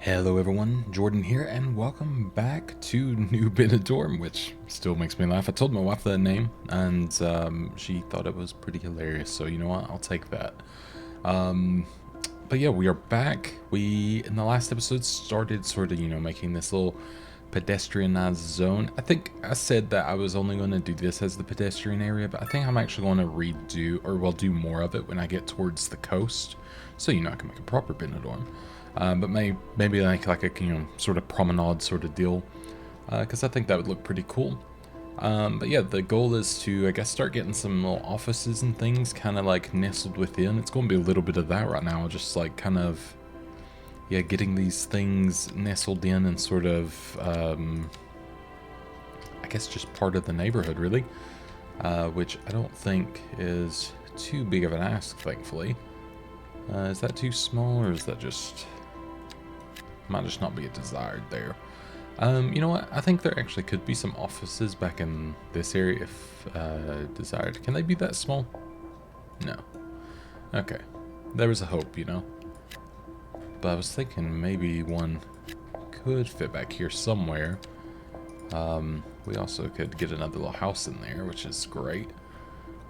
Hello everyone, Jordan here, and welcome back to New Benidorm, which still makes me laugh. I told my wife that name, and she thought it was pretty hilarious, so you know what, I'll take that. But yeah, we are back. We, in the last episode, started sort of, making this little pedestrianized zone. I think I said that I was only going to do this as the pedestrian area, but I think I'm actually going to redo, or well, do more of it when I get towards the coast, so I can make a proper Benidorm. But maybe like a sort of promenade sort of deal, because I think that would look pretty cool. But yeah, the goal is to, I guess, start getting some little offices and things kind of like nestled within. It's going to be a little bit of that right now, just like kind of, yeah, getting these things nestled in and sort of, I guess, just part of the neighborhood, really, which I don't think is too big of an ask, thankfully. Is that too small, or is that just... might just not be a desired there. You know what? I think there actually could be some offices back in this area if desired. Can they be that small? No. Okay. There was a hope, But I was thinking maybe one could fit back here somewhere. We also could get another little house in there, which is great.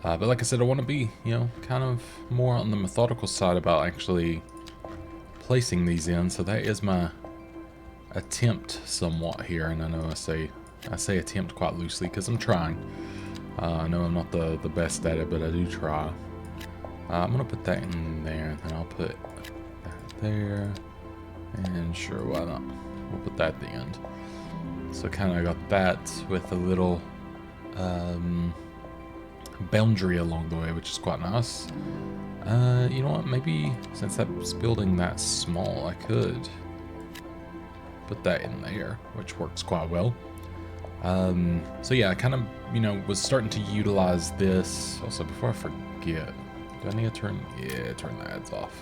But like I said, I want to be, kind of more on the methodical side about actually placing these in. So that is my attempt somewhat here. And I know I say attempt quite loosely because I'm trying. I know I'm not the best at it, but I do try. I'm going to put that in there, and then I'll put that there. And sure, why not? We'll put that at the end. So kind of got that with a little... boundary along the way, which is quite nice. You know what, maybe since that building that small, I could put that in there, which works quite well. So yeah, I kind of, was starting to utilize this. Also, before I forget, do I need to turn the ads off?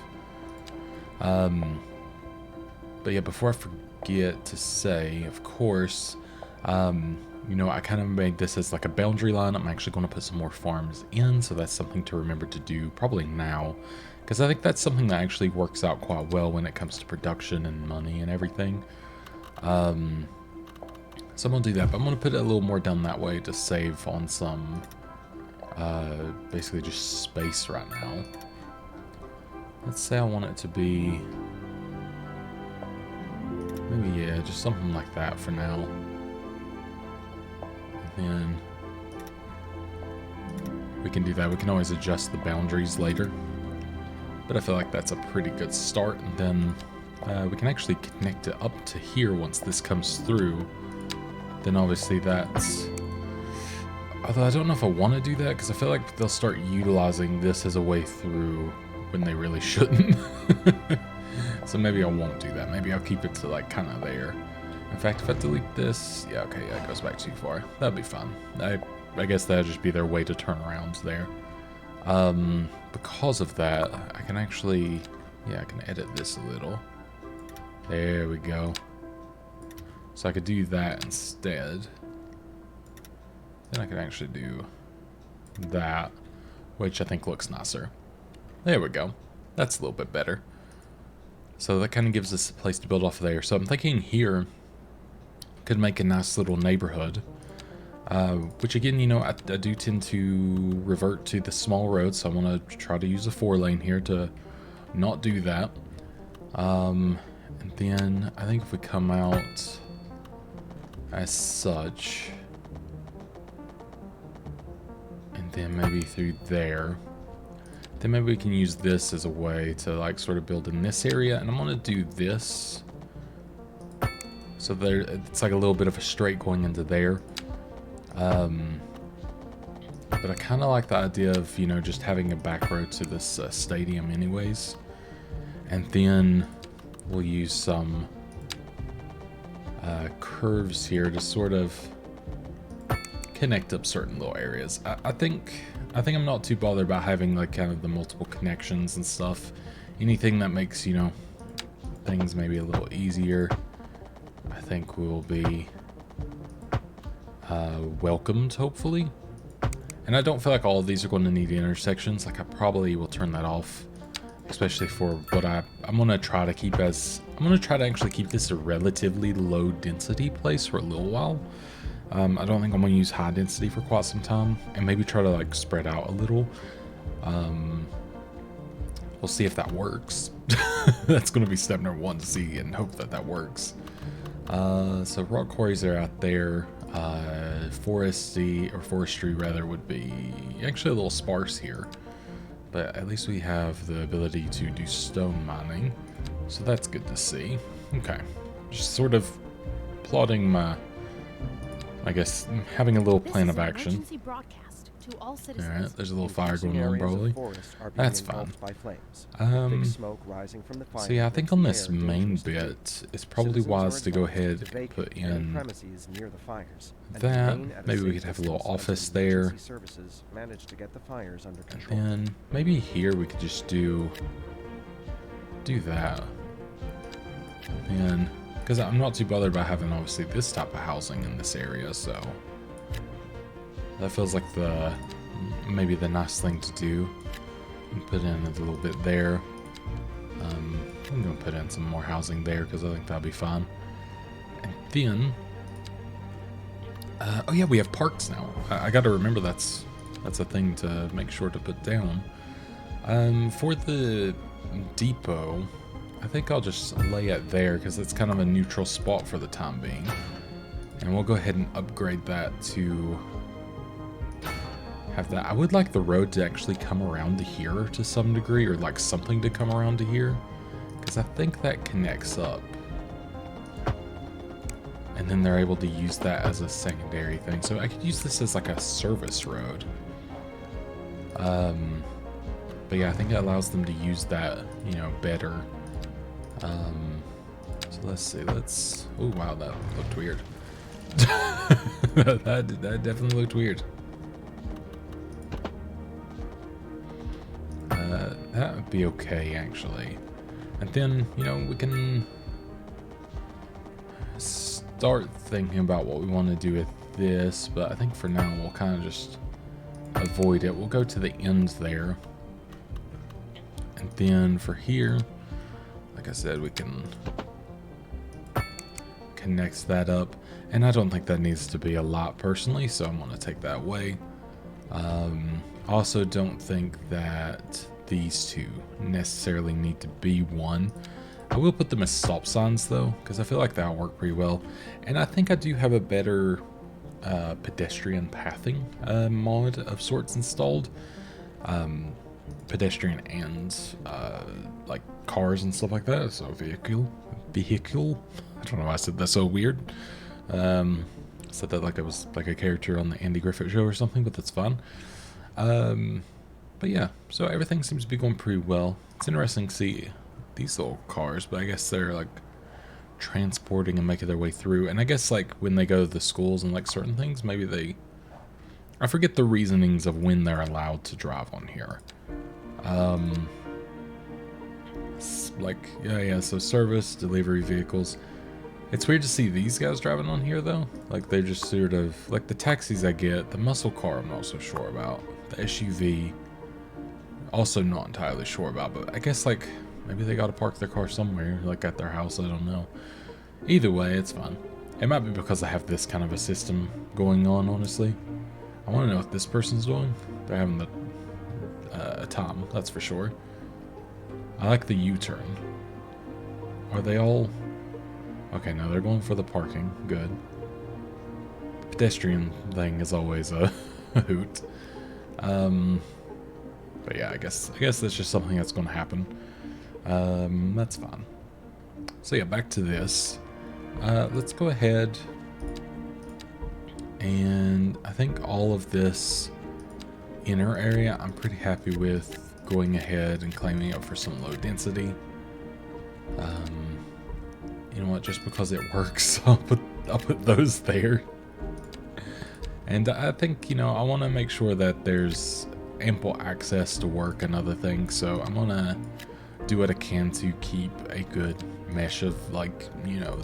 But yeah, before I forget to say, of course, I kind of made this as like a boundary line. I'm actually going to put some more farms in, so that's something to remember to do probably now, because I think that's something that actually works out quite well when it comes to production and money and everything. So I'm going to do that, but I'm going to put it a little more down that way to save on some, basically just space right now. Let's say I want it to be, maybe, yeah, just something like that for now. And we can do that. We can always adjust the boundaries later, but I feel like that's a pretty good start. And then we can actually connect it up to here once this comes through. Then obviously that's... although I don't know if I want to do that, because I feel like they'll start utilizing this as a way through when they really shouldn't. So maybe I won't do that. Maybe I'll keep it to like kind of there. In fact, if I delete this, yeah, okay, yeah, it goes back too far. That'd be fun. I guess that'd just be their way to turn around there. Because of that, I can actually, yeah, I can edit this a little. There we go. So I could do that instead. Then I can actually do that, which I think looks nicer. There we go. That's a little bit better. So that kind of gives us a place to build off of there. So I'm thinking here could make a nice little neighborhood, which again, I do tend to revert to the small road, so I want to try to use a 4-lane here to not do that. And then I think if we come out as such, and then maybe through there, then maybe we can use this as a way to like sort of build in this area. And I'm going to do this so there, it's like a little bit of a straight going into there. But I kind of like the idea of, just having a back road to this stadium anyways. And then we'll use some curves here to sort of connect up certain little areas. I think I'm not too bothered about having like kind of the multiple connections and stuff. Anything that makes, things maybe a little easier, I think will be welcomed, hopefully. And I don't feel like all of these are going to need intersections. Like I probably will turn that off, especially for what I'm going to try to keep as I'm going to try to actually keep this a relatively low density place for a little while. I don't think I'm going to use high density for quite some time, and maybe try to like spread out a little. We'll see if that works. That's going to be step number one, to see and hope that that works. So rock quarries are out there. Forestry rather would be actually a little sparse here, but at least we have the ability to do stone mining, so that's good to see. Okay, just sort of plotting my, I guess, having a little plan of action. Alright, there's a little fire going on probably. That's fine. So yeah, I think on this main bit, it's probably wise to go ahead and put in that. Maybe we could have a little office there. And then maybe here we could just do that. And then, because I'm not too bothered by having obviously this type of housing in this area, so that feels like maybe the nice thing to do. And put in a little bit there. I'm gonna put in some more housing there because I think that'll be fun. And then, oh yeah, we have parks now. I got to remember that's a thing to make sure to put down. For the depot, I think I'll just lay it there because it's kind of a neutral spot for the time being. And we'll go ahead and upgrade that to have that. I would like the road to actually come around to here to some degree, or like something to come around to here, because I think that connects up. And then they're able to use that as a secondary thing. So I could use this as like a service road. But yeah, I think it allows them to use that, you know, better. So let's see, oh wow, that looked weird. that definitely looked weird. That would be okay, actually. And then, you know, we can start thinking about what we want to do with this, but I think for now we'll kind of just avoid it. We'll go to the end there. And then for here, like I said, we can connect that up. And I don't think that needs to be a lot personally, so I'm going to take that away. Also don't think that these two necessarily need to be one. I will put them as stop signs though, because I feel like that'll work pretty well. And I think I do have a better pedestrian pathing mod of sorts installed. Pedestrian and like cars and stuff like that. So vehicle. I don't know why I said that so weird. Said that like it was like a character on the Andy Griffith show or something, but that's fun. But yeah, so everything seems to be going pretty well. It's interesting to see these little cars, but I guess they're like transporting and making their way through. And I guess like when they go to the schools and like certain things, maybe I forget the reasonings of when they're allowed to drive on here. Like, yeah, so service, delivery vehicles. It's weird to see these guys driving on here though. Like they're just sort of, like the taxis I get, the muscle car I'm not so sure about. The SUV, also not entirely sure about, but I guess like maybe they gotta park their car somewhere, like at their house, I don't know. Either way, it's fun. It might be because I have this kind of a system going on, honestly. I want to know what this person's doing. They're having the time, that's for sure. I like the U-turn. Are they all... Okay, no, they're going for the parking. Good. Pedestrian thing is always a hoot. But yeah, I guess that's just something that's going to happen. That's fine. So yeah, back to this. Let's go ahead, and I think all of this inner area I'm pretty happy with going ahead and claiming it for some low density. You know what, just because it works, I'll put those there. And I think, you know, I want to make sure that there's ample access to work and other things, so I'm gonna do what I can to keep a good mesh of, like, you know,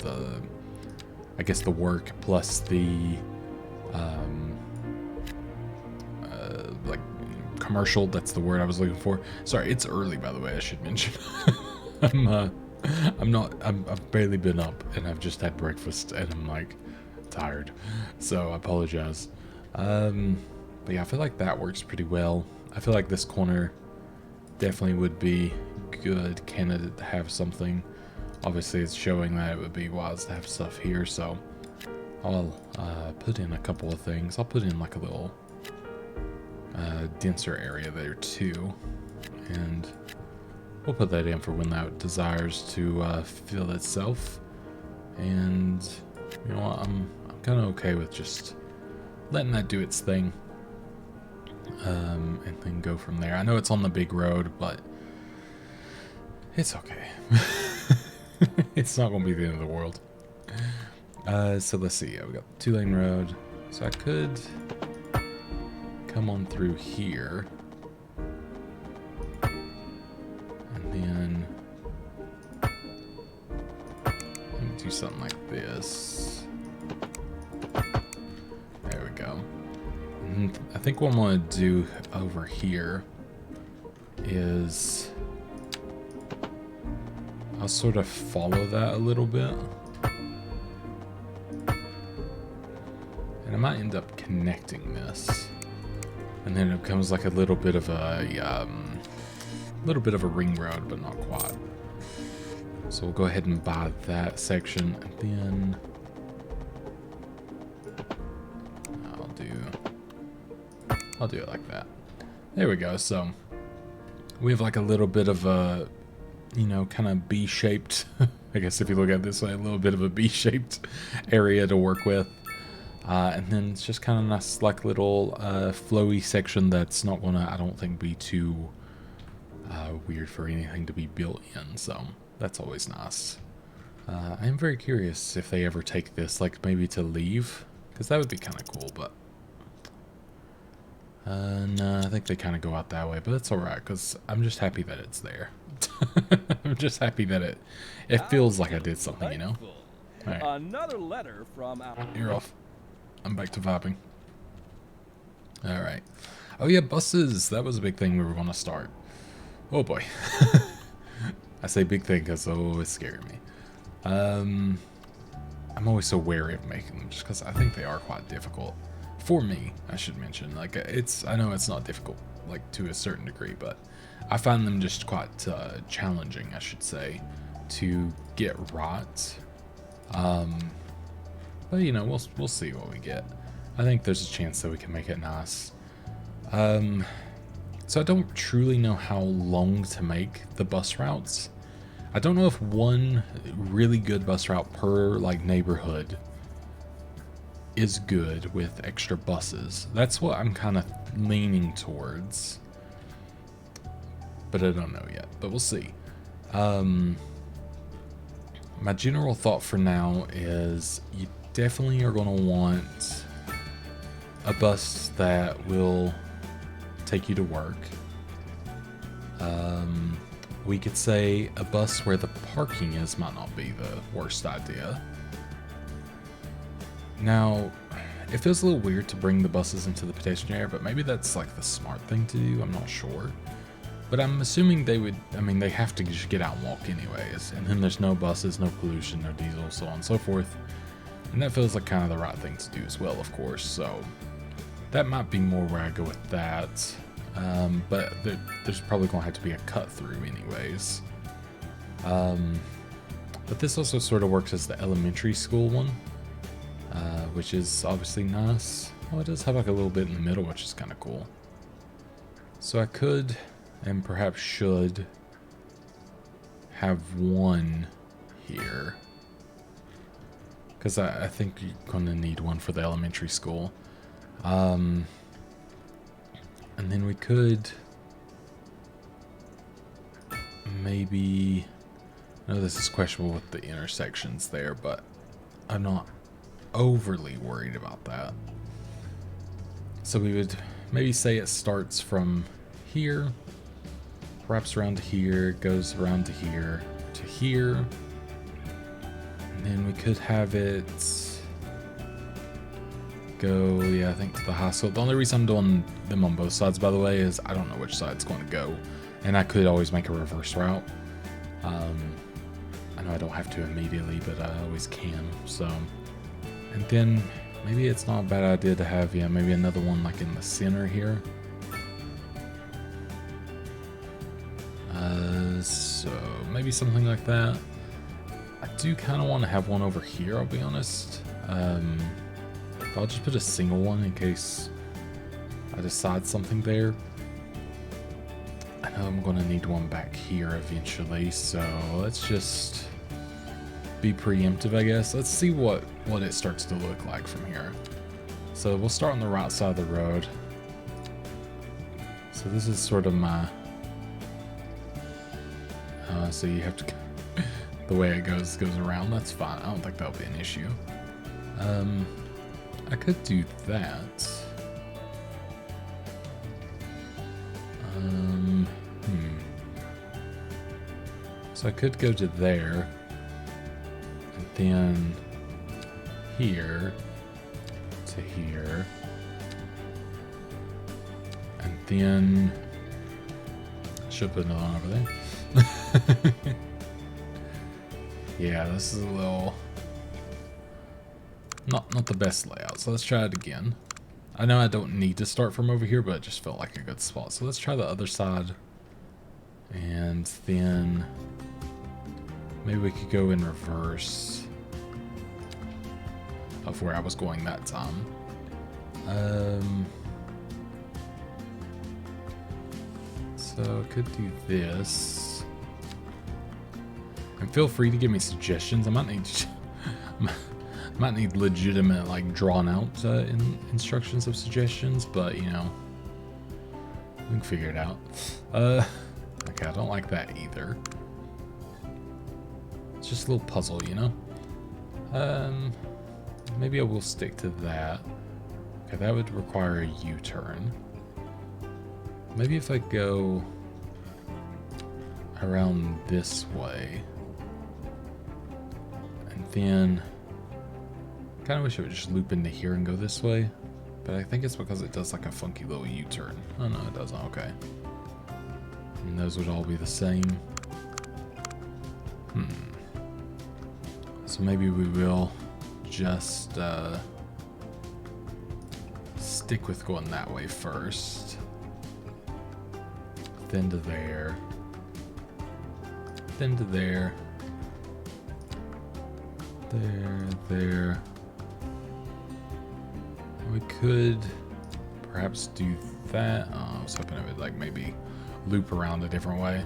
I guess the work plus the like commercial. That's the word I was looking for. Sorry, it's early, by the way, I should mention. I'm I've barely been up, and I've just had breakfast, and I'm like tired, so I apologize. But yeah, I feel like that works pretty well. I feel like this corner definitely would be good candidate to have something. Obviously, it's showing that it would be wise to have stuff here, so I'll put in a couple of things. I'll put in like a little denser area there too, and we'll put that in for when that desires to fill itself. And you know what, I'm kind of okay with just letting that do its thing, and then go from there. I know it's on the big road, but it's okay. It's not gonna be the end of the world. So let's see. Yeah, we got the 2-lane road, so I could come on through here, and then do something like this. There we go. And I think what I'm gonna do over here is I'll sort of follow that a little bit, and I might end up connecting this, and then it becomes like a little bit of a ring road, but not quite. So we'll go ahead and buy that section, and then I'll do it like that. There we go. So we have like a little bit of a, you know, kind of B-shaped, I guess if you look at it this way, a little bit of a B-shaped area to work with. And then it's just kind of nice, like little flowy section that's not gonna, I don't think, be too weird for anything to be built in. So that's always nice. I am very curious if they ever take this, like maybe to leave, because that would be kind of cool. But no, I think they kind of go out that way, but it's all right because I'm just happy that it's there. I'm just happy that it feels like I did something, you know. All right. Another letter from You're off. I'm back to vibing. All right. Oh yeah, buses. That was a big thing we were going to start. Oh boy. I say big thing because it's scaring me. I'm always so wary of making them just because I think they are quite difficult. For me, I should mention. Like, I know it's not difficult, like, to a certain degree, but I find them just quite challenging, I should say, to get right. But, you know, we'll see what we get. I think there's a chance that we can make it nice. So I don't truly know how long to make the bus routes. I don't know if one really good bus route per, like, neighborhood is good with extra buses. That's what I'm kind of leaning towards, but I don't know yet, but we'll see. My general thought for now is you definitely are going to want a bus that will take you to work. We could say a bus where the parking is might not be the worst idea. Now, it feels a little weird to bring the buses into the pedestrian area, but maybe that's like the smart thing to do. I'm not sure. But I'm assuming they would, I mean, they have to just get out and walk anyways. And then there's no buses, no pollution, no diesel, so on and so forth. And that feels like kind of the right thing to do as well, of course. So that might be more where I go with that. But there's probably going to have to be a cut through anyways. But this also sort of works as the elementary school one. Which is obviously nice. Oh, it does have like a little bit in the middle, which is kind of cool. So I could, and perhaps should, have one here. Because I think you're going to need one for the elementary school. And then we could maybe, I know this is questionable with the intersections there, but I'm not overly worried about that. So we would maybe say it starts from here, wraps around to here, goes around to here, and then we could have it go, yeah, I think to the high school. The only reason I'm doing them on both sides, by the way, is I don't know which side it's going to go, and I could always make a reverse route. I know I don't have to immediately, but I always can. So, and then maybe it's not a bad idea to have, yeah, maybe another one like in the center here. So maybe something like that. I do kind of want to have one over here, I'll be honest. I'll just put a single one in case I decide something there. I know I'm going to need one back here eventually, so let's just be preemptive, I guess. Let's see what it starts to look like from here. So we'll start on the right side of the road. So this is sort of my... so you have to... the way it goes around. That's fine. I don't think that'll be an issue. I could do that. So I could go to there, and then here to here, and then I should put another one over there. Yeah, this is a little not the best layout. So let's try it again. I know I don't need to start from over here, but it just felt like a good spot. So let's try the other side. And then maybe we could go in reverse of where I was going that time. So I could do this. And feel free to give me suggestions. I might need legitimate, like, drawn out instructions of suggestions, but you know, we can figure it out. Okay, I don't like that either. It's just a little puzzle, you know? Maybe I will stick to that. Okay, that would require a U-turn. Maybe if I go around this way, and then kind of wish it would just loop into here and go this way, but I think it's because it does like a funky little U-turn. Oh no, it doesn't. Okay. And those would all be the same. So maybe we will just stick with going that way first. Then to there. Then to there. There. We could perhaps do that. Oh, I was hoping it would like maybe loop around a different way.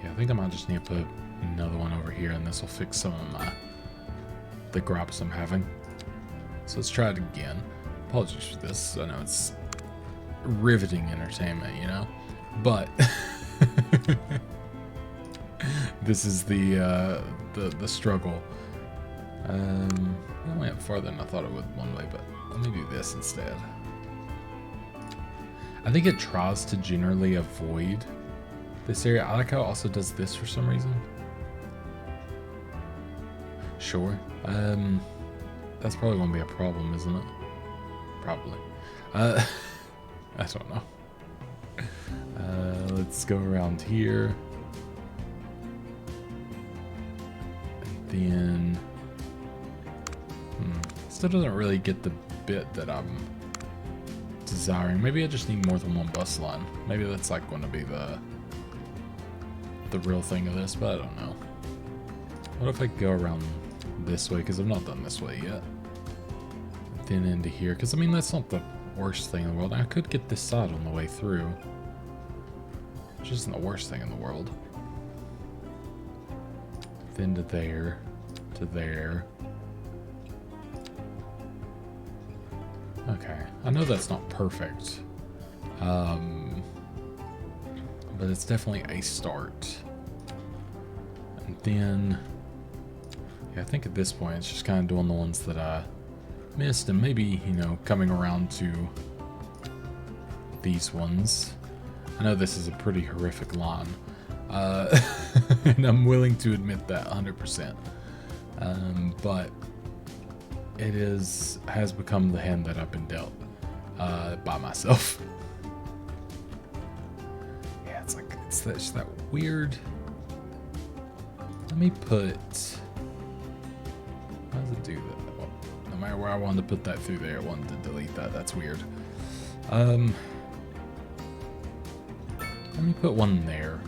Yeah, I think I might just need to put another one over here, and this will fix some of the gripes I'm having. So let's try it again. Apologies for this. I know it's riveting entertainment, you know, but this is the struggle. It went farther than I thought it would one way, but let me do this instead. I think it tries to generally avoid this area. I like how it also does this for some reason. Sure. That's probably going to be a problem, isn't it? Probably. I don't know. Let's go around here. And then... Still doesn't really get the bit that I'm desiring. Maybe I just need more than one bus line. Maybe that's like going to be the real thing of this, but I don't know. What if I go around this way? Because I've not done this way yet. Then into here. Because, I mean, that's not the worst thing in the world. I could get this side on the way through. Which isn't the worst thing in the world. Then to there. To there. Okay. I know that's not perfect. But it's definitely a start. And then... Yeah, I think at this point it's just kind of doing the ones that I missed, and maybe, you know, coming around to these ones. I know this is a pretty horrific line, and I'm willing to admit that 100%. But it has become the hand that I've been dealt by myself. that's that weird. Let me put. How does it do that? Well, no matter where I wanted to put that through there, I wanted to delete that. That's weird. Let me put one there.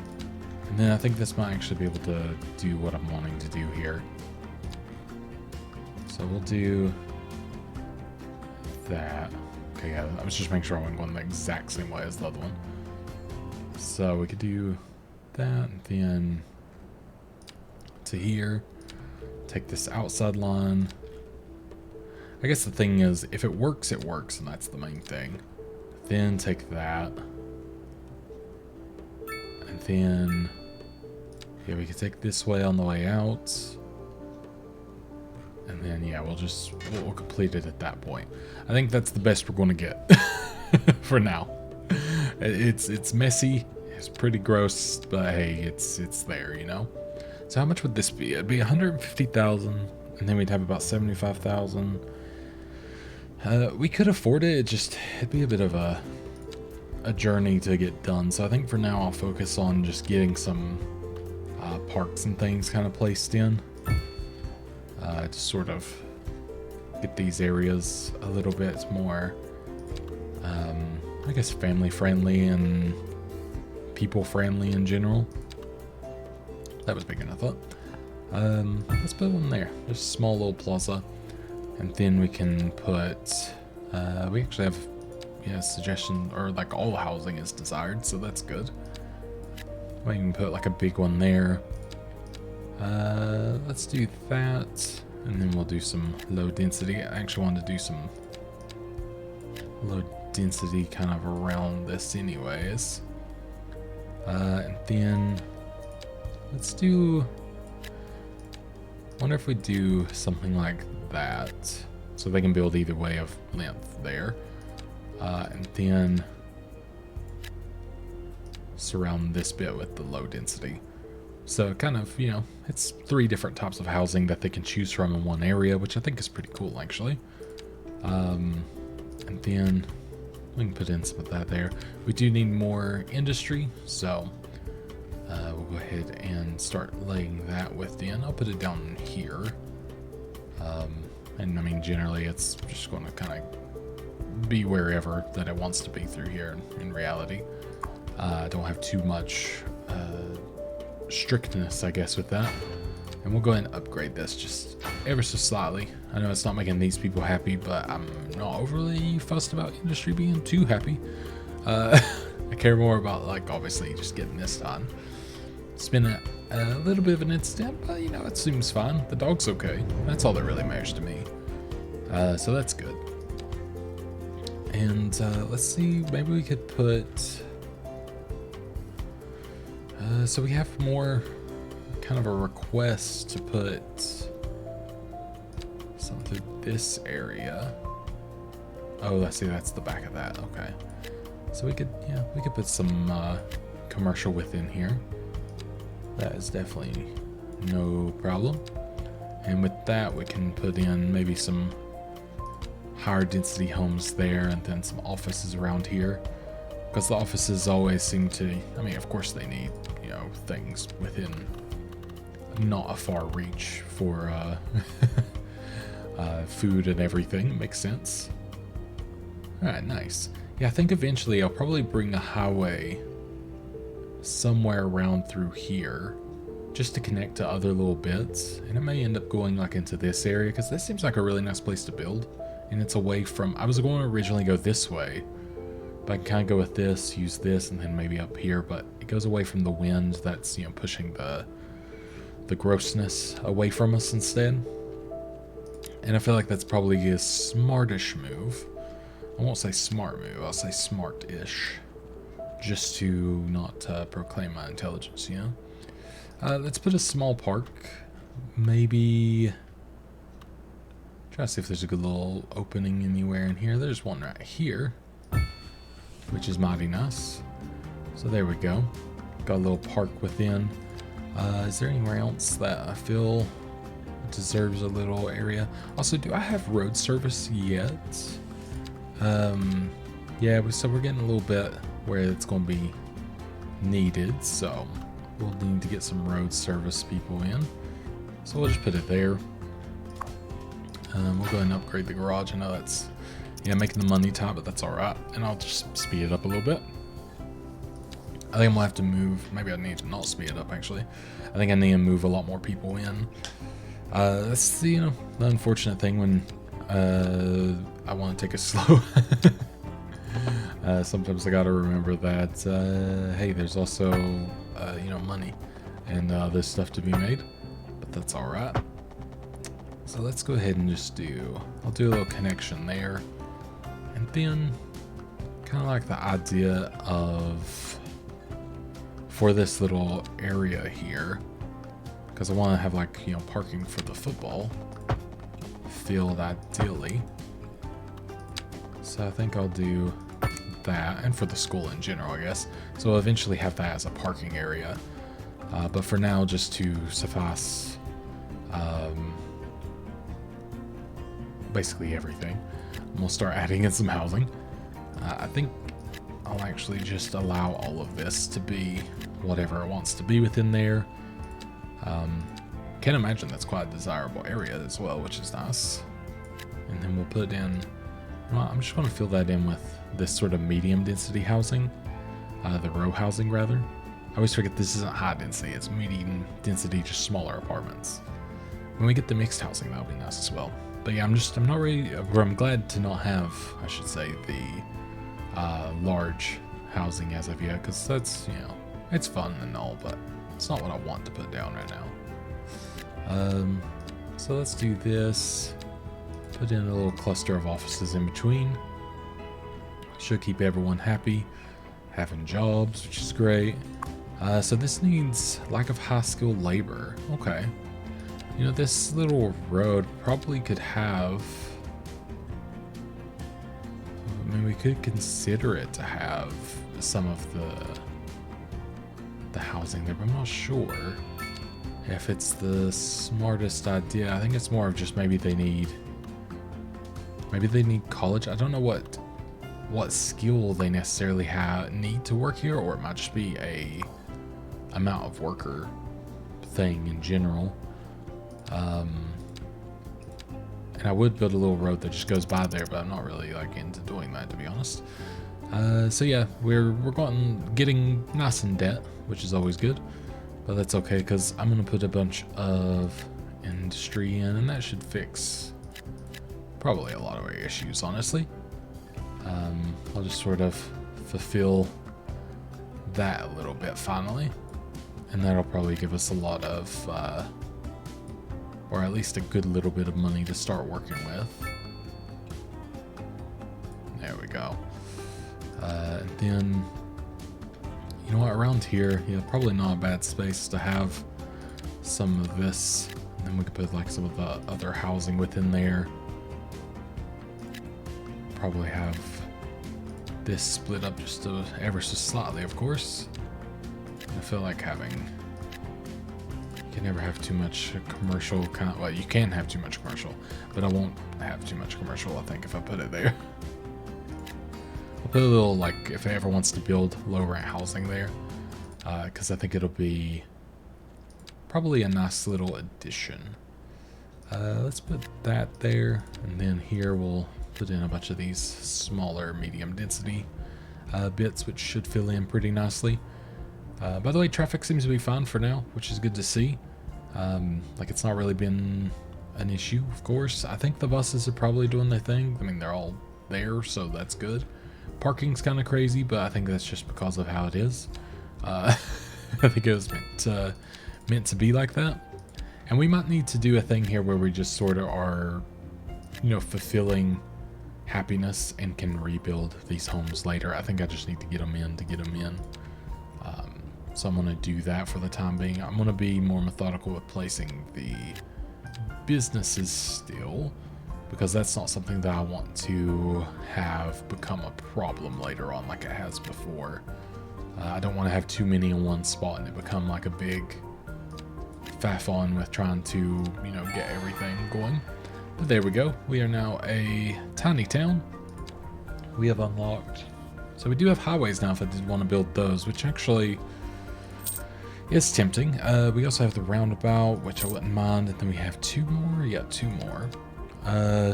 And then I think this might actually be able to do what I'm wanting to do here. So we'll do that. Okay, yeah, I was just making sure I wasn't going the exact same way as the other one. So we could do that, and then to here. Take this outside line. I guess the thing is, if it works, and that's the main thing. Then take that. And then, yeah, we can take this way on the way out. And then, yeah, we'll complete it at that point. I think that's the best we're going to get for now. It's messy. It's pretty gross, but hey, it's there, you know? So how much would this be? It'd be 150,000, and then we'd have about 75,000. We could afford it. It'd be a bit of a journey to get done. So I think for now I'll focus on just getting some parks and things kind of placed in. To sort of get these areas a little bit more, I guess, family friendly and people friendly in general. That was bigger than I thought. Let's put one there. Just a small little plaza. And then we can put, we actually have, yeah, a suggestion, or like all housing is desired, so that's good. We can put like a big one there. Let's do that. And then we'll do some low density. I actually wanted to do some low density kind of around this anyways. And then let's do, wonder if we do something like that, so they can build either way of length there. And then surround this bit with the low density. So kind of, you know, it's 3 different types of housing that they can choose from in one area, which I think is pretty cool actually. And then we can put in some of that there. We do need more industry, so we'll go ahead and start laying that within. I'll put it down here. And I mean, generally it's just going to kind of be wherever that it wants to be through here in reality. I don't have too much strictness, I guess, with that. And we'll go ahead and upgrade this just ever so slightly. I know it's not making these people happy, but I'm not overly fussed about industry being too happy. I care more about, like, obviously just getting this done. It's been a little bit of an incident, but, you know, it seems fine. The dog's okay. That's all that really matters to me. So that's good. And let's see, maybe we could put... so we have more kind of a request to put something through this area. Oh, let's see, that's the back of that. Okay. So we could, yeah, we could put some commercial within here. That is definitely no problem. And with that, we can put in maybe some higher density homes there, and then some offices around here. Because the offices always seem to, I mean, of course they need, you know, things within not a far reach for food and everything. It makes sense. Alright, nice. Yeah, I think eventually I'll probably bring a highway somewhere around through here just to connect to other little bits. And it may end up going like into this area, because this seems like a really nice place to build. And it's away from, I was going to originally go this way, but I can kind of go with this, use this, and then maybe up here, but it goes away from the wind that's, you know, pushing the grossness away from us instead. And I feel like that's probably a smartish move. I won't say smart move, I'll say smart-ish. Just to not proclaim my intelligence, you know? Let's put a small park. Maybe... try to see if there's a good little opening anywhere in here. There's one right here, which is mighty nice. So there we go. Got a little park within. Is there anywhere else that I feel deserves a little area? Also, do I have road service yet? Yeah, so we're getting a little bit where it's going to be needed, so we'll need to get some road service people in. So we'll just put it there. We'll go ahead and upgrade the garage. I know that's, yeah, making the money tight, but that's alright. And I'll just speed it up a little bit. I think I'm gonna have to move, maybe I need to not speed it up actually. I think I need to move a lot more people in. That's the, you know, the unfortunate thing when I want to take it slow. Sometimes I gotta remember that, hey, there's also, you know, money and there's stuff to be made, but that's alright. So let's go ahead and just I'll do a little connection there. And then, kind of like the idea of, for this little area here, because I want to have like, you know, parking for the football field ideally. So I think I'll do that, and for the school in general, I guess. So I'll eventually have that as a parking area. But for now, just to suffice basically everything, we'll start adding in some housing. I think I'll actually just allow all of this to be whatever it wants to be within there. Can't imagine that's quite a desirable area as well, which is nice. And then we'll put in, well, I'm just going to fill that in with this sort of medium density housing, the row housing rather. I always forget this isn't high density, it's medium density, just smaller apartments. When we get the mixed housing, that'll be nice as well. But yeah, I'm not ready, or I'm glad to not have, I should say, the large housing as of yet, because that's, you know, it's fun and all, but it's not what I want to put down right now. So let's do this. Put in a little cluster of offices in between. Should keep everyone happy, having jobs, which is great. So this needs lack of high skilled labor. Okay. You know, this little road probably could have, I mean, we could consider it to have some of the housing there, but I'm not sure if it's the smartest idea. I think it's more of just maybe they need college. I don't know what skill they necessarily need to work here, or it might just be a amount of worker thing in general. And I would build a little road that just goes by there, but I'm not really like into doing that, to be honest. So yeah, we're getting nice in debt, which is always good, but that's okay because I'm gonna put a bunch of industry in, and that should fix probably a lot of our issues, honestly. I'll just sort of fulfill that a little bit finally, and that'll probably give us a lot of, or at least a good little bit of money to start working with. There we go. And then, you know what, around here, yeah, probably not a bad space to have some of this. And then we could put like some of the other housing within there. Probably have this split up just ever so slightly, of course. I feel like having, you can never have too much commercial kind of, well, you can have too much commercial, but I won't have too much commercial, I think, if I put it there. I'll put a little, like, if it ever wants to build low rent housing there, because I think it'll be probably a nice little addition. Let's put that there, and then here we'll put in a bunch of these smaller medium density bits, which should fill in pretty nicely. By the way, traffic seems to be fine for now, which is good to see. Like, it's not really been an issue, of course. I think the buses are probably doing their thing. I mean, they're all there, so that's good. Parking's kind of crazy, but I think that's just because of how it is. I think it was meant to be like that. And we might need to do a thing here where we just sort of are, you know, fulfilling happiness and can rebuild these homes later. I think I just need to get them in to get them in. So I'm going to do that for the time being. I'm going to be more methodical with placing the businesses still, because that's not something that I want to have become a problem later on like it has before. I don't want to have too many in one spot and it become like a big faff on with trying to, you know, get everything going. But there we go. We are now a tiny town. We have unlocked So we do have highways now if I did want to build those, which actually is tempting. We also have the roundabout, which I wouldn't mind. And then we have two more. Yeah, two more.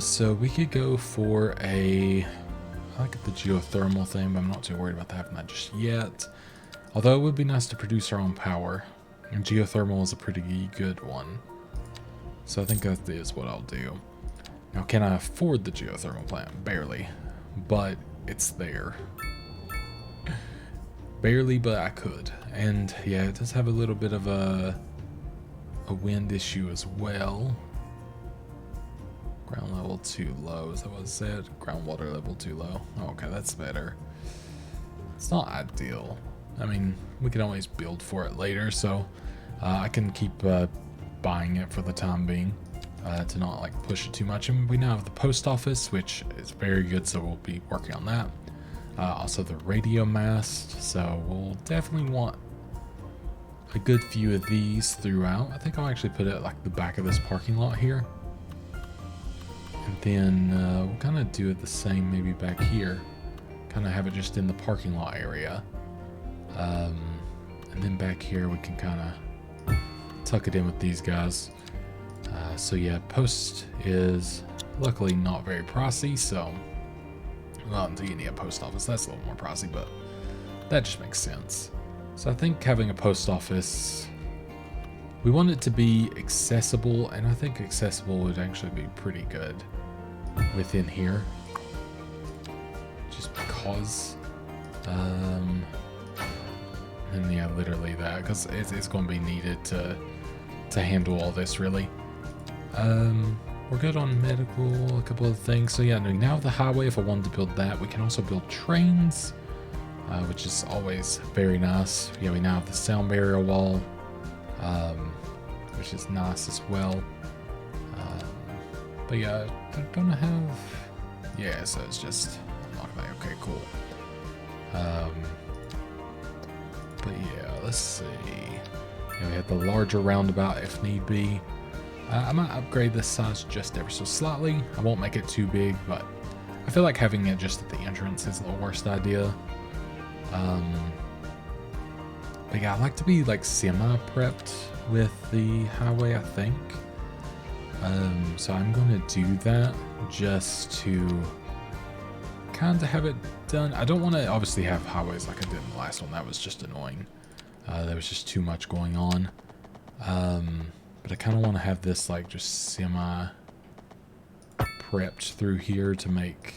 So we could go for I like the geothermal thing, but I'm not too worried about having that just yet. Although it would be nice to produce our own power. And geothermal is a pretty good one. So I think that is what I'll do. Now, can I afford the geothermal plant? Barely. But it's there. Barely, but I could. And yeah, it does have a little bit of a wind issue as well. Ground level too low, is that what it said? Groundwater level too low. Oh, okay, that's better. It's not ideal. I mean, we can always build for it later, so I can keep buying it for the time being to not like push it too much. And we now have the post office, which is very good, so we'll be working on that. Also the radio mast, so we'll definitely want a good few of these throughout. I think I'll actually put it at like the back of this parking lot here. And then we'll kind of do it the same maybe back here. Kind of have it just in the parking lot area. And then back here we can kind of tuck it in with these guys. So yeah, post is luckily not very pricey, so well, until you need a post office, that's a little more pricey, but that just makes sense. So I think having a post office, we want it to be accessible, and I think accessible would actually be pretty good within here. Just because. And yeah, literally that, because it's going to be needed to handle all this, really. We're good on medical, a couple of things. So yeah, now the highway, if I wanted to build that, we can also build trains, which is always very nice. Yeah, we now have the sound barrier wall, which is nice as well. But yeah, don't I have... Yeah, so it's just unlock that. Okay, cool. But yeah, let's see. Yeah, we have the larger roundabout if need be. I might upgrade this size just ever so slightly. I won't make it too big, but I feel like having it just at the entrance is the worst idea. But yeah, I like to be like semi-prepped with the highway, I think. So I'm going to do that just to kind of have it done. I don't want to obviously have highways like I did in the last one. That was just annoying. There was just too much going on. But I kind of want to have this like just semi prepped through here to make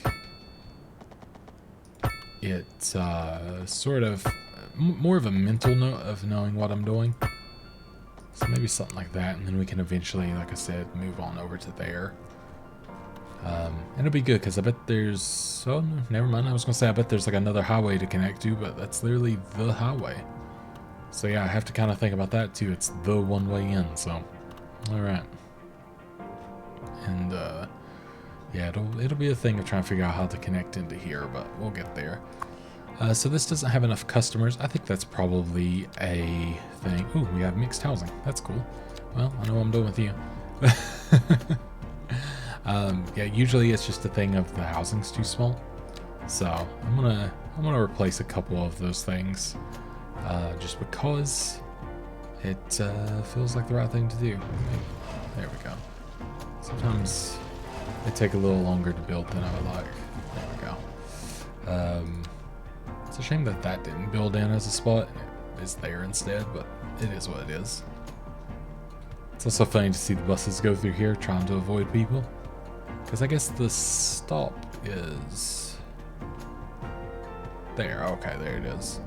it sort of more of a mental note of knowing what I'm doing. So maybe something like that, and then we can eventually, like I said, move on over to there. And it'll be good because I bet there's... Oh, no, never mind. I was going to say I bet there's like another highway to connect to, but that's literally the highway. So yeah, I have to kind of think about that too. It's the one way in, so... Alright. And, yeah, it'll be a thing of trying to figure out how to connect into here, but we'll get there. So this doesn't have enough customers. I think that's probably a thing. Ooh, we have mixed housing. That's cool. Well, I know what I'm doing with you. Yeah, usually it's just a thing of the housing's too small. So I'm gonna replace a couple of those things, just because it feels like the right thing to do. There we go. Sometimes they take a little longer to build than I would like. There we go. It's a shame that that didn't build in as a spot. It is there instead, but it is what it is. It's also funny to see the buses go through here trying to avoid people. Because I guess the stop is there. Okay, there it is.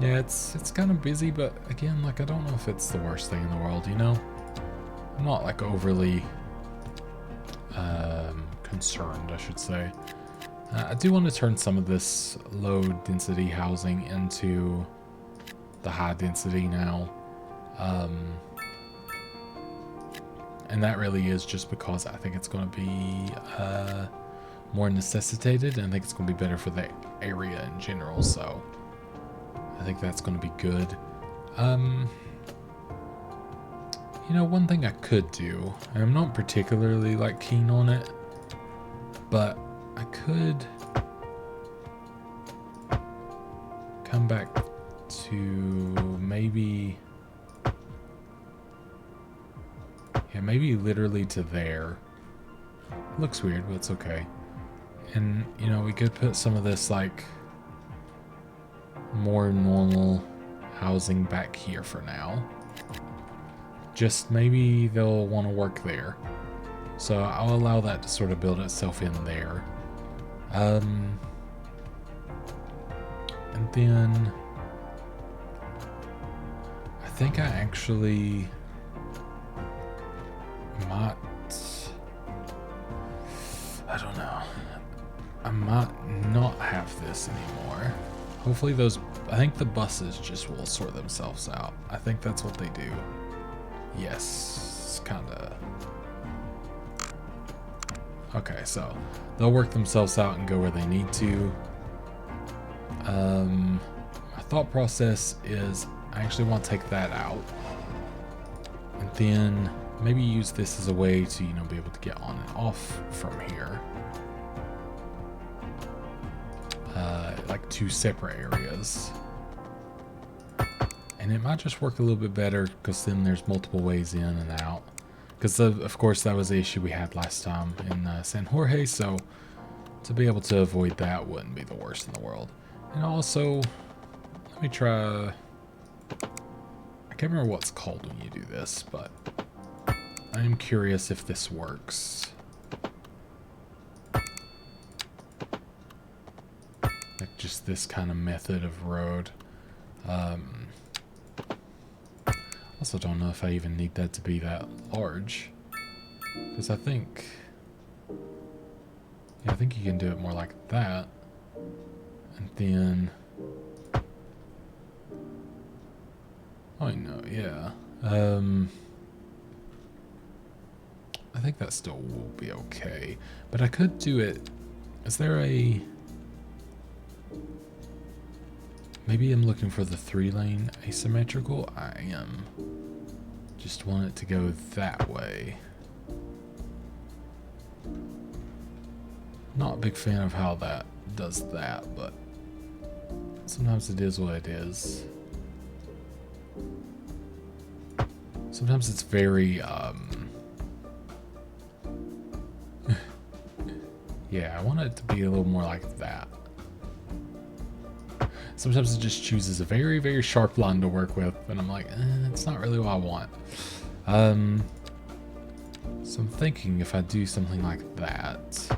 Yeah, it's kind of busy, but again, like, I don't know if it's the worst thing in the world, you know? I'm not like overly concerned, I should say. I do want to turn some of this low density housing into the high density now. And that really is just because I think it's going to be more necessitated, and I think it's going to be better for the area in general, so I think that's going to be good. You know, one thing I could do, and I'm not particularly like keen on it, but I could come back to maybe... Yeah, maybe literally to there. Looks weird, but it's okay. And, you know, we could put some of this, like, more normal housing back here for now. Just maybe they'll want to work there. So I'll allow that to sort of build itself in there. And then I think I actually might, I don't know, I might not have this anymore. Hopefully those, I think the buses just will sort themselves out. I think that's what they do. Yes, kinda. Okay, so they'll work themselves out and go where they need to. My thought process is I actually want to take that out. And then maybe use this as a way to, you know, be able to get on and off from here. Like two separate areas. And it might just work a little bit better because then there's multiple ways in and out. Because of course that was the issue we had last time in San Jorge, so to be able to avoid that wouldn't be the worst in the world. And also, let me try, I can't remember what it's called when you do this, but I am curious if this works. Like just this kind of method of road. Also don't know if I even need that to be that large. Because I think... Yeah, I think you can do it more like that. And then... Oh, no, yeah. I think that still will be okay. But I could do it... Is there a... Maybe I'm looking for the 3-lane asymmetrical. I am. Just want it to go that way. Not a big fan of how that does that, but sometimes it is what it is. Sometimes it's very, yeah, I want it to be a little more like that. Sometimes it just chooses a very, very sharp line to work with, and I'm like, it's not really what I want. So I'm thinking if I do something like that,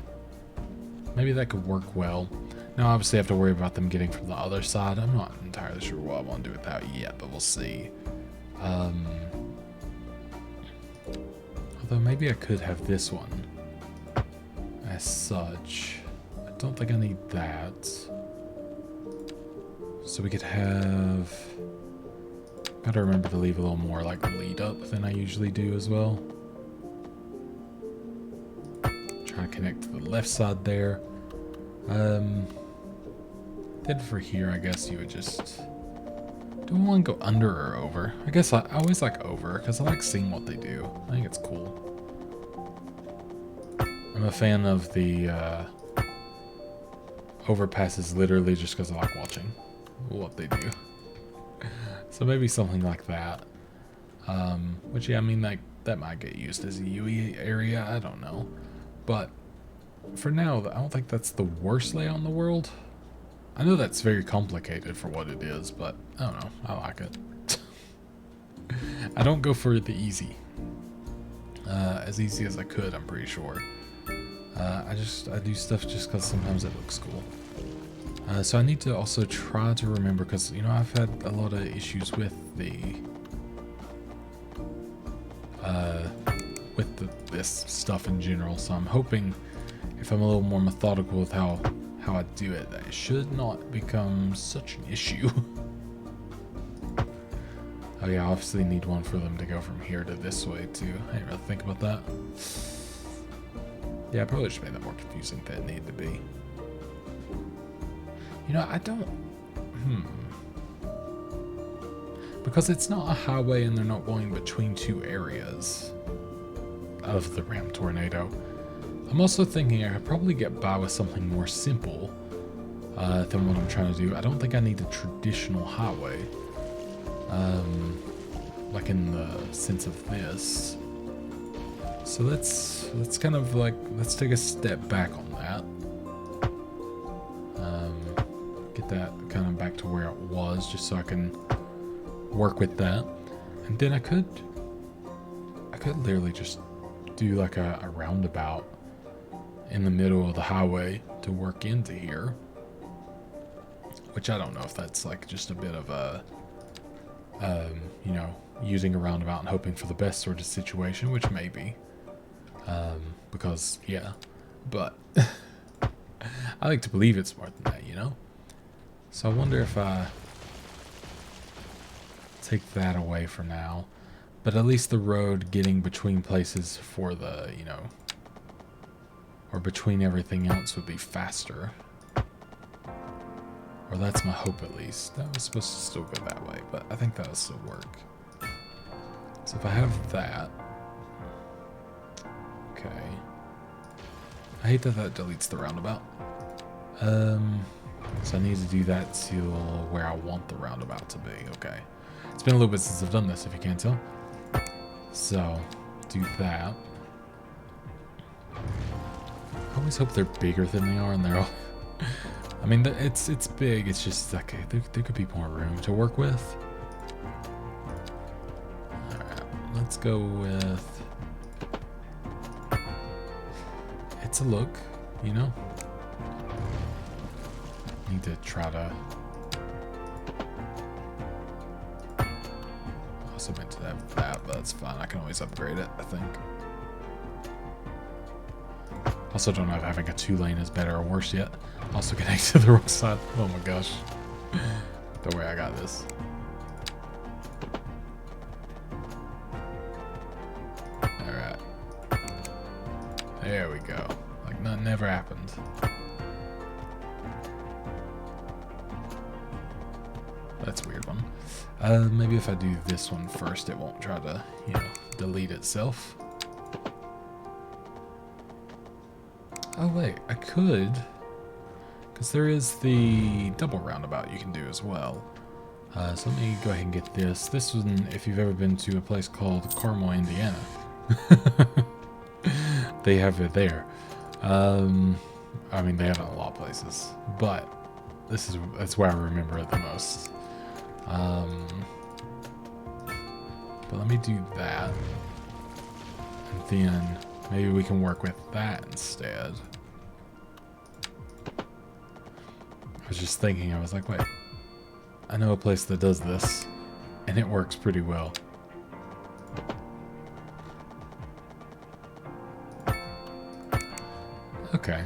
maybe that could work well. Now, obviously, I have to worry about them getting from the other side. I'm not entirely sure what I want to do with that yet, but we'll see. Although maybe I could have this one as such. I don't think I need that. So we could have... Gotta remember to leave a little more like lead up than I usually do as well. Try to connect to the left side there. Then for here, I guess you would just... Do I want to go under or over? I guess I always like over because I like seeing what they do. I think it's cool. I'm a fan of the overpasses literally just because I like watching what they do. So maybe something like that. Which, yeah, I mean, like, that might get used as a UE area. I don't know. But for now, I don't think that's the worst layout in the world. I know that's very complicated for what it is, but I don't know. I like it. I don't go for the easy. As easy as I could, I'm pretty sure. I do stuff just because sometimes it looks cool. So I need to also try to remember, because, you know, I've had a lot of issues with this stuff in general, so I'm hoping if I'm a little more methodical with how I do it, that it should not become such an issue. Oh yeah, I obviously need one for them to go from here to this way too. I didn't really think about that. Yeah, I probably just made that more confusing than it needed to be. You know, I don't... Because it's not a highway and they're not going between two areas of the Ram Tornado. I'm also thinking I could probably get by with something more simple. than what I'm trying to do. I don't think I need a traditional highway, like in the sense of this. So let's kind of like, let's take a step back on that. Get that kind of back to where it was, just so I can work with that. And then I could literally just do like a roundabout in the middle of the highway to work into here. Which I don't know if that's like just a bit of a, you know, using a roundabout and hoping for the best sort of situation, which may be. Because, yeah, but I like to believe it's more than that, you know? So I wonder if I take that away for now, but at least the road getting between places for the, you know, or between everything else would be faster. Or that's my hope at least. That was supposed to still go that way, but I think that'll still work. So if I have that, okay. I hate that that deletes the roundabout. So I need to do that to where I want the roundabout to be. Okay. It's been a little bit since I've done this, if you can't tell. So, do that. I always hope they're bigger than they are, and they're all... I mean, it's big, it's just like, there could be more room to work with. Alright, let's go with... It's a look, you know? Need to try to... Also meant to have that, but that's fine. I can always upgrade it, I think. Also don't know if having a 2-lane is better or worse yet. Also connected to the wrong side. Oh my gosh. Don't worry, I got this. Alright. There we go. Like nothing ever happened. That's a weird one. Maybe if I do this one first, it won't try to, you know, delete itself. Oh wait, I could, because there is the double roundabout you can do as well. So let me go ahead and get this. This one, if you've ever been to a place called Carmel, Indiana, they have it there. I mean, they have it in a lot of places, but that's where I remember it the most. But let me do that, and then maybe we can work with that instead. I was just thinking, I was like, wait, I know a place that does this, and it works pretty well. Okay,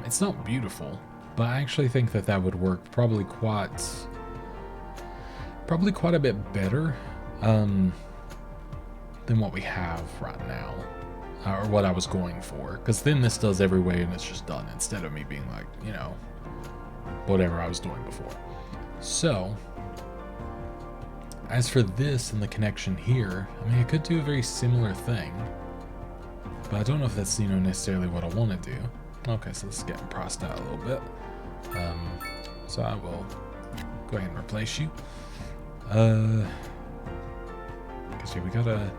it's not beautiful, but I actually think that that would work probably quite a bit better than what we have right now, or what I was going for, because then this does every way and it's just done, instead of me being like, you know, whatever I was doing before. So as for this and the connection here, I mean, I could do a very similar thing, but I don't know if that's, you know, necessarily what I want to do. Okay, so this is getting priced out a little bit. So I will go ahead and replace you. Because yeah, we gotta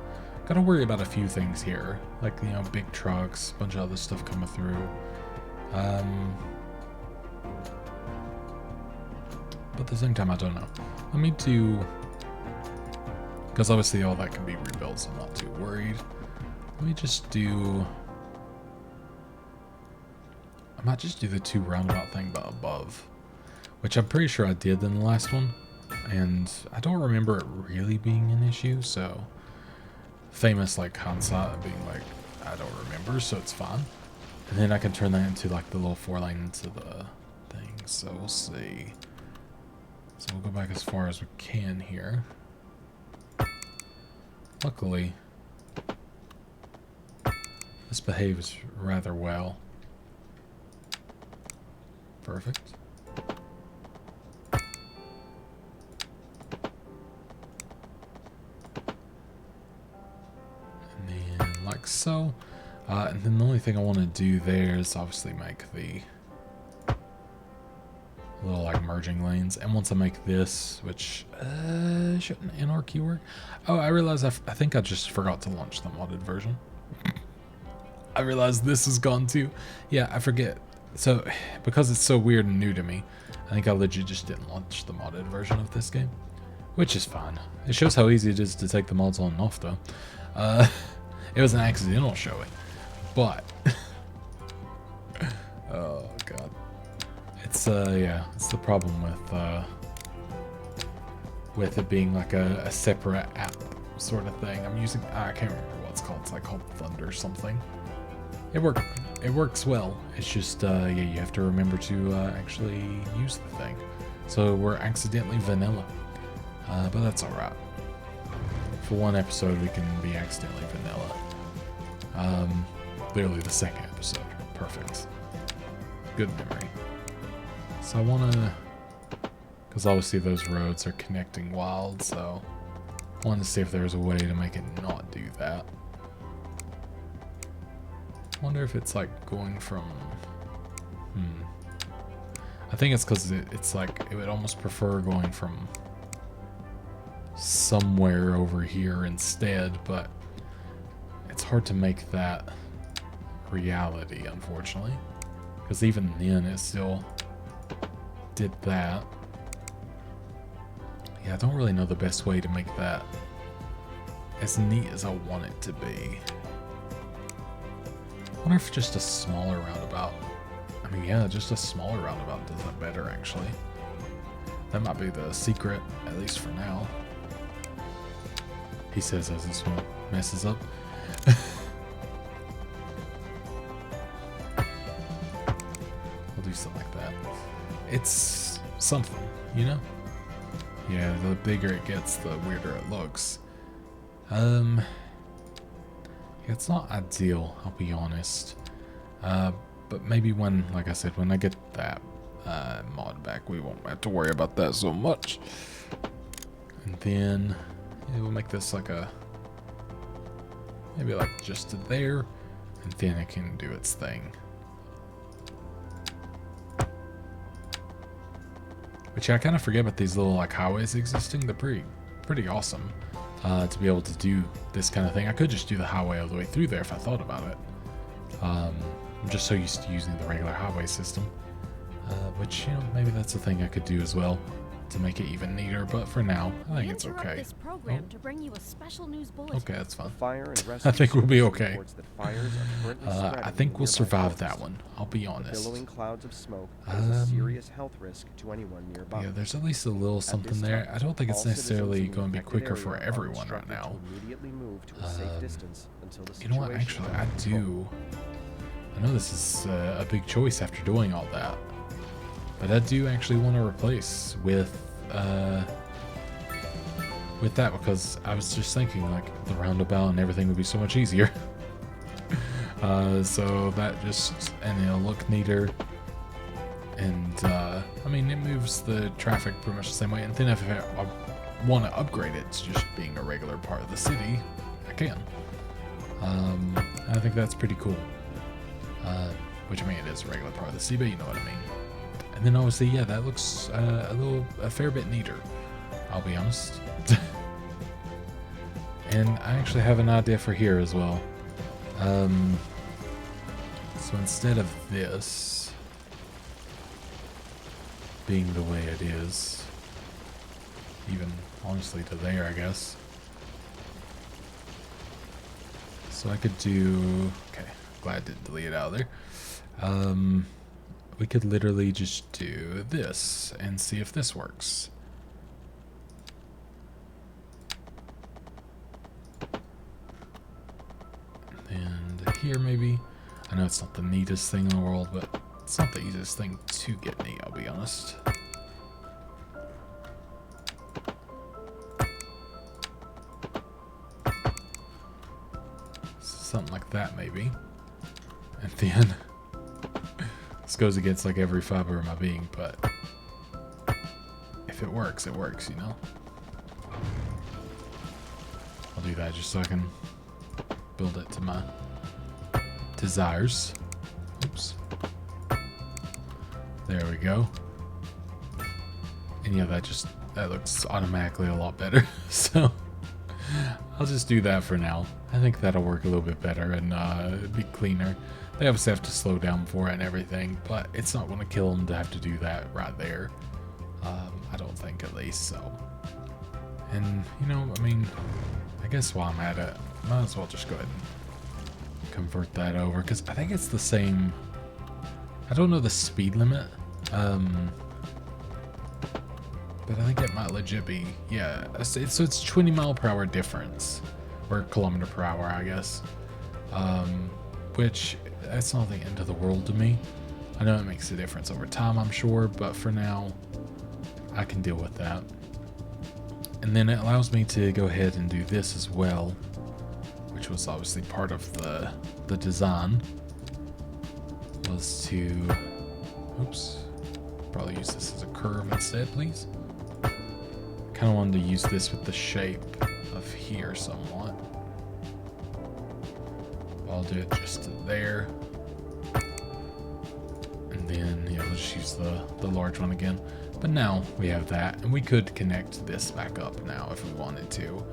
worry about a few things here, like, you know, big trucks, a bunch of other stuff coming through. But at the same time, I don't know. Let me do, because obviously all that can be rebuilt, so I'm not too worried. Let me just do, I might just do the 2 roundabout thing, but above, which I'm pretty sure I did in the last one. And I don't remember it really being an issue, so famous like hindsight being like, I don't remember, so it's fine. And then I can turn that into like the little 4-lane into the thing, so we'll see. So we'll go back as far as we can here. Luckily, this behaves rather well. Perfect. Like so, and then the only thing I want to do there is obviously make the little like merging lanes. And once I make this, which shouldn't NRQ work? Oh, I realized I think I just forgot to launch the modded version. I realized this is gone too. Yeah, I forget. So because it's so weird and new to me, I think I legit just didn't launch the modded version of this game, which is fine. It shows how easy it is to take the mods on and off though. It was an accidental showing, but oh god. It's yeah, it's the problem with it being like a separate app sort of thing. I'm using, I can't remember what it's called. It's like called Thunder something. It works well. It's just yeah, you have to remember to actually use the thing. So we're accidentally vanilla, but that's all right. For one episode, we can be accidentally vanilla. Literally the second episode, perfect. Good memory. So I want to, because obviously those roads are connecting wild, so I wanted to see if there's a way to make it not do that. I wonder if it's like going from, I think it's because it's like, it would almost prefer going from somewhere over here instead, but it's hard to make that reality, unfortunately, because even then it still did that. Yeah, I don't really know the best way to make that as neat as I want it to be. I wonder if just a smaller roundabout, I mean, yeah, just a smaller roundabout does it better, actually. That might be the secret, at least for now. He says as this one messes up. We'll do something like that. It's something, you know? Yeah, the bigger it gets, the weirder it looks. Yeah, it's not ideal, I'll be honest. But maybe when, like I said, when I get that mod back, we won't have to worry about that so much. And then yeah, we'll make this like a, maybe like just to there, and then it can do its thing. But yeah, I kind of forget about these little like highways existing. They're pretty awesome to be able to do this kind of thing. I could just do the highway all the way through there if I thought about it. I'm just so used to using the regular highway system, which, you know, maybe that's a thing I could do as well to make it even neater. But for now, I think it's okay. This program to bring you a special news bulletin. Okay, that's fine. Fire and I think we'll be okay. I I think we'll survive that one. I'll be honest. Billowing clouds of smoke pose a serious health risk to anyone nearby. Yeah, there's at least a little something there. I don't think it's necessarily going to be quicker for everyone right now. You know what? Actually, I do. I know this is a big choice after doing all that, but I do actually want to replace with that, because I was just thinking like the roundabout and everything would be so much easier. So that just, and it'll look neater, and I mean, it moves the traffic pretty much the same way. And then if I want to upgrade it to just being a regular part of the city, I can. I think that's pretty cool. Which, I mean, it is a regular part of the city, but you know what I mean. And then obviously, yeah, that looks a fair bit neater, I'll be honest. And I actually have an idea for here as well. So instead of this being the way it is, even honestly to there, I guess. So I could do, okay, glad I didn't delete it out of there. We could literally just do this and see if this works. And here maybe. I know it's not the neatest thing in the world, but it's not the easiest thing to get neat, I'll be honest. Something like that maybe. And then this goes against like every fiber of my being, but if it works, you know? I'll do that just so I can build it to my desires. Oops. There we go. And yeah, that looks automatically a lot better. So I'll just do that for now. I think that'll work a little bit better and be cleaner. They obviously have to slow down for it and everything, but it's not going to kill them to have to do that right there. I don't think, at least. So, and you know, I mean, I guess while I'm at it, might as well just go ahead and convert that over, because I think it's the same. I don't know the speed limit, but I think it might legit be, yeah. So it's 20 mile per hour difference, or kilometer per hour, I guess. Which that's not the end of the world to me. I know it makes a difference over time, I'm sure, but for now, I can deal with that. And then it allows me to go ahead and do this as well, which was obviously part of the design, was to, oops, probably use this as a curve instead, please. Kind of wanted to use this with the shape of here somewhat. I'll do it just to there. And then, yeah, we'll just use the large one again. But now we have that, and we could connect this back up now if we wanted to.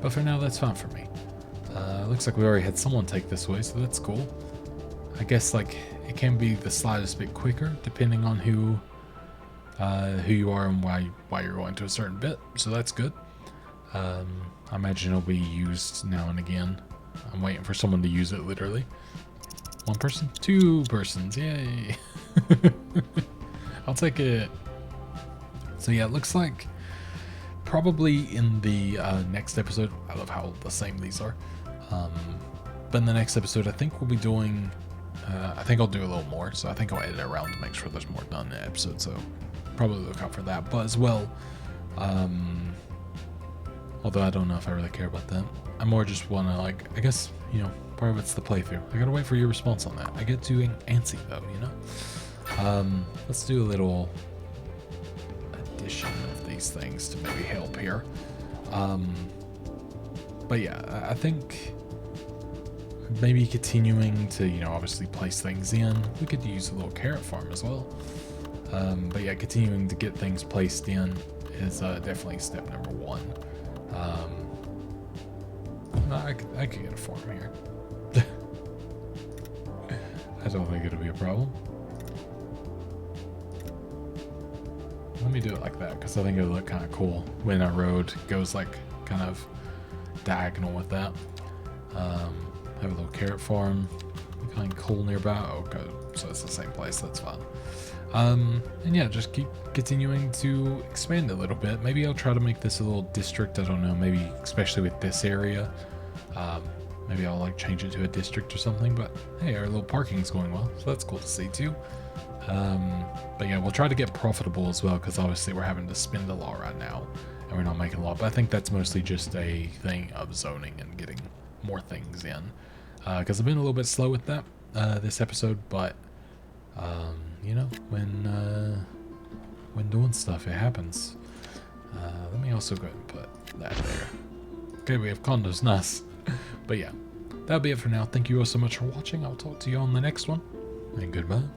But for now, that's fine for me. Looks like we already had someone take this way, so that's cool. I guess like it can be the slightest bit quicker depending on who you are and why you're going to a certain bit, so that's good. I imagine it'll be used now and again. I'm waiting for someone to use it literally. One person? 2 persons, yay! I'll take it. So yeah, it looks like probably in the next episode, I love how the same these are. But in the next episode, I think we'll be doing, I think I'll do a little more. So I think I'll edit around to make sure there's more done in the episode. So probably look out for that. But as well, although I don't know if I really care about that. I more just want to, like, I guess, you know, part of it's the playthrough. I gotta wait for your response on that. I get doing antsy though, you know? Let's do a little addition of these things to maybe help here. But yeah, I think maybe continuing to, you know, obviously place things in. We could use a little carrot farm as well. But yeah, continuing to get things placed in is definitely step number 1. I could get a farm here. I don't think it'll be a problem. Let me do it like that, because I think it'll look kind of cool when a road goes like kind of diagonal with that. Have a little carrot farm. Kind of cool nearby. Okay, so it's the same place. That's fine. And yeah, just keep continuing to expand a little bit. Maybe I'll try to make this a little district. I don't know. Maybe especially with this area. Maybe I'll like change it to a district or something. But hey, our little parking's going well, so that's cool to see too. But yeah, we'll try to get profitable as well, because obviously we're having to spend a lot right now, and we're not making a lot. But I think that's mostly just a thing of zoning and getting more things in. Because I've been a little bit slow with that this episode, but you know, when doing stuff, it happens. Let me also go ahead and put that there. Okay, we have condos, nice. But yeah, that'll be it for now. Thank you all so much for watching. I'll talk to you on the next one, and goodbye.